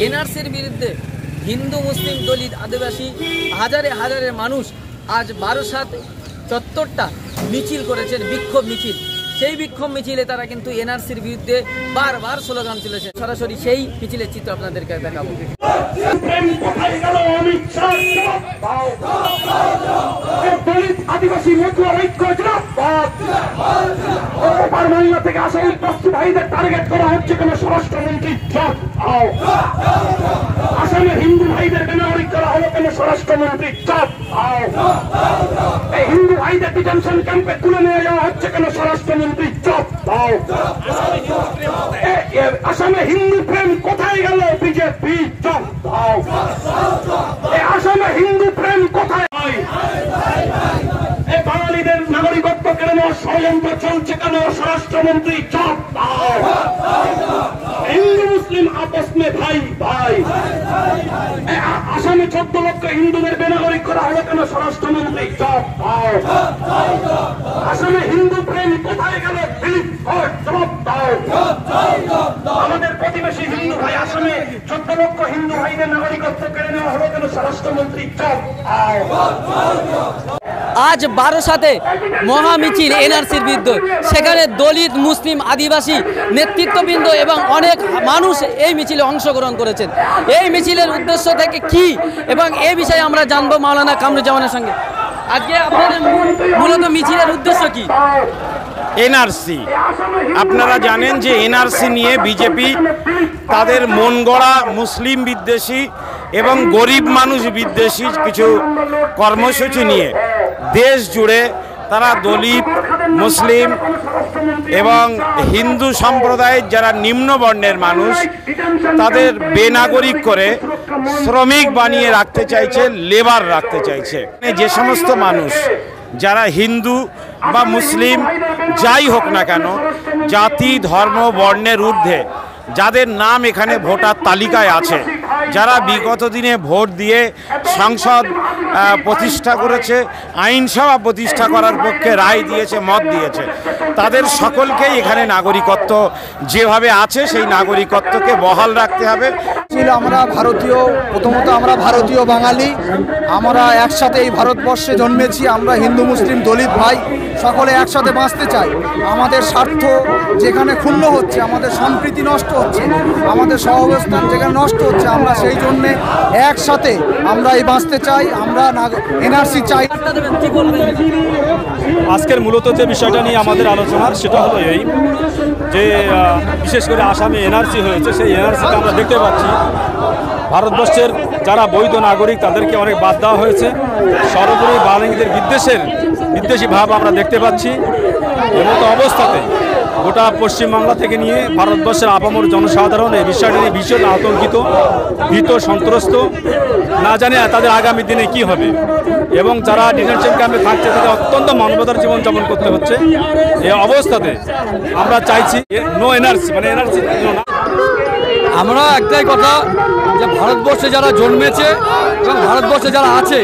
এনআরসির বিরুদ্ধে হিন্দু মুসলিম দলিত আদিবাসী হাজারে হাজারে মানুষ আজ বারাসাত চত্বরটা মিছিল করেছেন, বিক্ষোভ মিছিল। সেই বিক্ষোভ মিছিলে তারা কিন্তু এনআরসির বিরুদ্ধে বারবার স্লোগান তুলেছে। সরাসরি সেই মিছিলের চিত্র আপনাদেরকে দেখাবো। আদিবাসী থেকে আসা উৎপস্তি ভাইদের টার্গেট করা হচ্ছে কেন স্বরাষ্ট্রমন্ত্রী? আসামে হিন্দু ভাইদের বেনাগরিক করা হলো কেন স্বরাষ্ট্রমন্ত্রী? এই হিন্দু ভাইদের ডিটেনশন ক্যাম্পে তুলে নিয়ে যাওয়া হচ্ছে কেন স্বরাষ্ট্রমন্ত্রী? আসামে হিন্দু প্রেম কোথায় গেল বিজেপি? আসামে হিন্দু প্রেম কোথায়? এই বাঙালিদের নাগরিকত্ব কেড়ে নেওয়ার ষড়যন্ত্র চলছে কেন স্বরাষ্ট্রমন্ত্রী? হিন্দু মুসলিম আপস মে ভাই ভাই। আসামে 14 লক্ষ হিন্দুদের বেনাগরিক করা হলো কেন স্বরাষ্ট্রমন্ত্রী? আসামে হিন্দু প্রেম কোথায় গেল? জবাব দাও। আমাদের প্রতিবেশী হিন্দু ভাই আসামে 14 লক্ষ হিন্দু ভাইদের নাগরিকত্ব কেড়ে নেওয়া হলো কেন স্বরাষ্ট্রমন্ত্রী? আজ বারাসাতে মহা মিছিল এনআরসির বিরুদ্ধে, সেখানে দলিত মুসলিম আদিবাসী নেতৃত্ববৃন্দ এবং অনেক মানুষ এই মিছিলে অংশগ্রহণ করেছেন। এই মিছিলের উদ্দেশ্য থেকে কি এবং এই বিষয়ে আমরা জানবো মাওলানা কামরুজ্জামানের সঙ্গে। আজকে আপনাদের মূলত মিছিলের উদ্দেশ্য কি? এনআরসি, আপনারা জানেন যে এনআরসি নিয়ে বিজেপি তাদের মন গড়া মুসলিম বিদ্বেষী এবং গরিব মানুষ বিদ্বেষী কিছু কর্মসূচি নিয়ে দেশ জুড়ে তারা দলিত মুসলিম এবং হিন্দু সম্প্রদায়ের যারা নিম্ন বর্ণের মানুষ তাদের বেনাগরিক করে শ্রমিক বানিয়ে রাখতে চাইছে, লেবার রাখতে চাইছে। যে সমস্ত মানুষ যারা হিন্দু বা মুসলিম যাই হোক না কেন, জাতি ধর্ম বর্ণের ঊর্ধ্বে যাদের নাম এখানে ভোটার তালিকায় আছে, যারা বিগত দিনে ভোট দিয়ে সংসদ প্রতিষ্ঠা করেছে, আইনসভা প্রতিষ্ঠা করার পক্ষে রায় দিয়েছে, মত দিয়েছে, তাদের সকলকেই এখানে নাগরিকত্ব যেভাবে আছে সেই নাগরিকত্বকে বহাল রাখতে হবে। আমরা ভারতীয়, প্রথমত আমরা ভারতীয় বাঙালি, আমরা একসাথে এই ভারতবর্ষে জন্মেছি। আমরা হিন্দু মুসলিম দলিত ভাই সকলে একসাথে বাঁচতে চাই। আমাদের স্বার্থ যেখানে ক্ষুণ্ণ হচ্ছে, আমাদের সম্প্রীতি নষ্ট হচ্ছে, আমাদের সহাবস্থান যেখানে নষ্ট হচ্ছে, আমরা সেই জন্যে একসাথে আমরা এই বাঁচতে চাই। আমরা এনআরসি চাই। আজকের মূলত যে বিষয়টা নিয়ে আমাদের আলোচনার সেটা হলো এই যে বিশেষ করে আসামে এনআরসি হয়েছে, সেই এনআরসিতে আমরা দেখতে পাচ্ছি ভারতবর্ষের যারা বৈধ নাগরিক তাদেরকে অনেক বাদ দেওয়া হয়েছে। সর্বোপরি বাঙালিদের বিদ্বেষী ভাব আমরা দেখতে পাচ্ছি। এমতো অবস্থাতে গোটা পশ্চিমবাংলা থেকে নিয়ে ভারতবর্ষের আপামর জনসাধারণ এই বিষয়টা নিয়ে ভীষণ আতঙ্কিত, ভীত, সন্ত্রস্ত, না জানে তাদের আগামী দিনে কি হবে। এবং যারা ডিটেনশন ক্যাম্পে থাকছে তাদের অত্যন্ত মানবতার জীবনযাপন করতে হচ্ছে। এই অবস্থাতে আমরা চাইছি নো এনআরসি, মানে এনআরসি না। আমরা একটাই কথা, যে ভারতবর্ষে যারা জন্মেছে এবং ভারতবর্ষে যারা আছে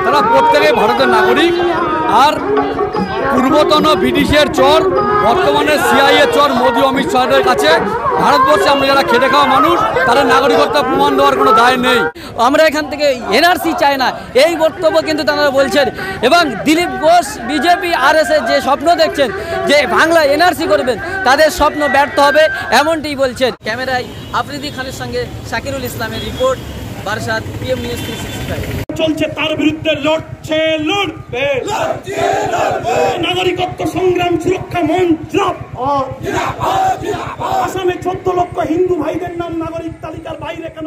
তারা প্রত্যেকে ভারতের নাগরিক। আর পূর্বতন ব্রিটিশের চর, বর্তমানে সিআইএ চর মোদি অমিত শাহের কাছে ভারতবর্ষে আমরা যারা খেটে খাওয়া মানুষ তাদের নাগরিকত্ব প্রমাণ দেওয়ার কোনো দায় নেই। আমরা এখান থেকে এনআরসি চাই না, এই বক্তব্য কিন্তু তারা বলছেন। এবং দিলীপ ঘোষ বিজেপি আরএসএস যে স্বপ্ন দেখছেন যে বাংলা এনআরসি করবেন, তাদের স্বপ্ন ব্যর্থ হবে এমনটি বলছেন। ক্যামেরায় আফ্রিদি খানের সঙ্গে শাকিরুল ইসলামের রিপোর্ট, বারাসাত, PM News 365। চলছে তার বিরুদ্ধে লড়ছে, লড়বে। নাগরিকত্ব সংগ্রাম সুরক্ষা মঞ্চ। আসামে 14 লক্ষ হিন্দু ভাইদের নাম নাগরিক তালিকার বাইরে কেন?